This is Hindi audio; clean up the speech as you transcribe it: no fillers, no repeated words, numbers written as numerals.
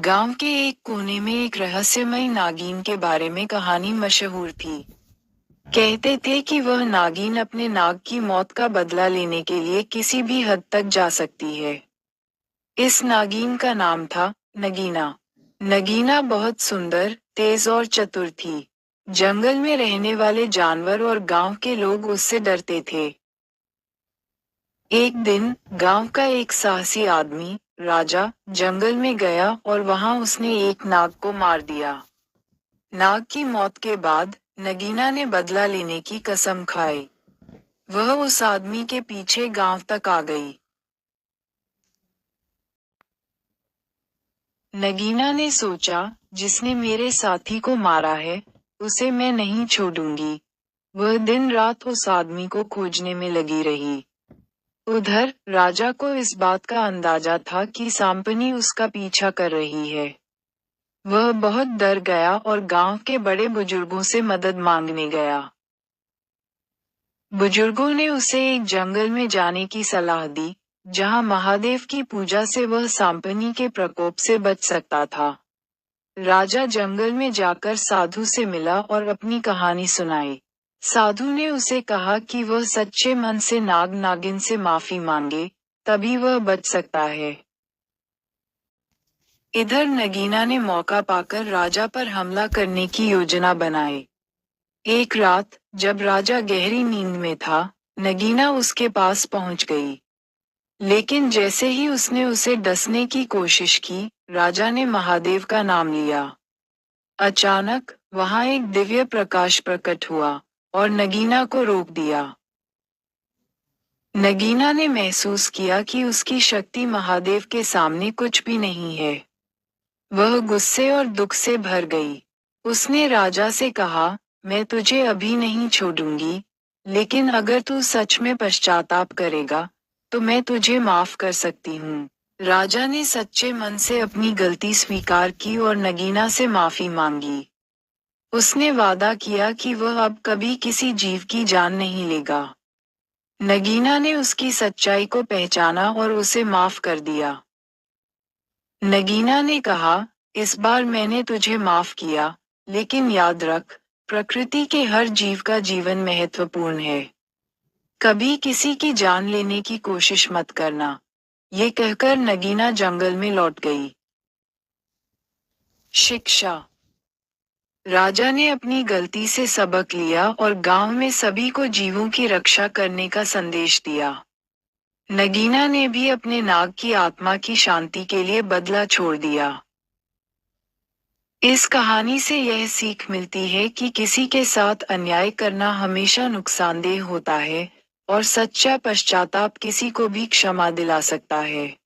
गांव के एक कोने में एक रहस्यमयी नागिन के बारे में कहानी मशहूर थी। कहते थे कि वह नागिन अपने नाग की मौत का बदला लेने के लिए किसी भी हद तक जा सकती है। इस नागिन का नाम था नगीना। नगीना बहुत सुंदर, तेज और चतुर थी। जंगल में रहने वाले जानवर और गांव के लोग उससे डरते थे। एक दिन गांव का एक साहसी आदमी, राजा, जंगल में गया और वहां उसने एक नाग को मार दिया। नाग की मौत के बाद नगीना ने बदला लेने की कसम खाई। वह उस आदमी के पीछे गांव तक आ गई। नगीना ने सोचा, जिसने मेरे साथी को मारा है, उसे मैं नहीं छोड़ूंगी। वह दिन रात उस आदमी को खोजने में लगी रही। उधर राजा को इस बात का अंदाजा था कि सांपनी उसका पीछा कर रही है। वह बहुत डर गया और गांव के बड़े बुजुर्गों से मदद मांगने गया। बुजुर्गों ने उसे एक जंगल में जाने की सलाह दी, जहां महादेव की पूजा से वह सांपनी के प्रकोप से बच सकता था। राजा जंगल में जाकर साधु से मिला और अपनी कहानी सुनाई। साधु ने उसे कहा कि वह सच्चे मन से नाग नागिन से माफी मांगे, तभी वह बच सकता है। इधर नगीना ने मौका पाकर राजा पर हमला करने की योजना बनाई। एक रात, जब राजा गहरी नींद में था, नगीना उसके पास पहुंच गई। लेकिन जैसे ही उसने उसे डसने की कोशिश की, राजा ने महादेव का नाम लिया। अचानक, वहां एक दिव्य प्रकाश प्रकट हुआ और नगीना को रोक दिया। नगीना ने महसूस किया कि उसकी शक्ति महादेव के सामने कुछ भी नहीं है। वह गुस्से और दुख से भर गई। उसने राजा से कहा, मैं तुझे अभी नहीं छोड़ूंगी, लेकिन अगर तू सच में पश्चाताप करेगा, तो मैं तुझे माफ कर सकती हूँ। राजा ने सच्चे मन से अपनी गलती स्वीकार की और नगीना से माफी मांगी। उसने वादा किया कि वह अब कभी किसी जीव की जान नहीं लेगा। नगीना ने उसकी सच्चाई को पहचाना और उसे माफ कर दिया। नगीना ने कहा, इस बार मैंने तुझे माफ किया, लेकिन याद रख, प्रकृति के हर जीव का जीवन महत्वपूर्ण है। कभी किसी की जान लेने की कोशिश मत करना। ये कहकर नगीना जंगल में लौट गई। शिक्षा। राजा ने अपनी गलती से सबक लिया और गांव में सभी को जीवों की रक्षा करने का संदेश दिया। नगीना ने भी अपने नाग की आत्मा की शांति के लिए बदला छोड़ दिया। इस कहानी से यह सीख मिलती है कि किसी के साथ अन्याय करना हमेशा नुकसानदेह होता है, और सच्चा पश्चाताप किसी को भी क्षमा दिला सकता है।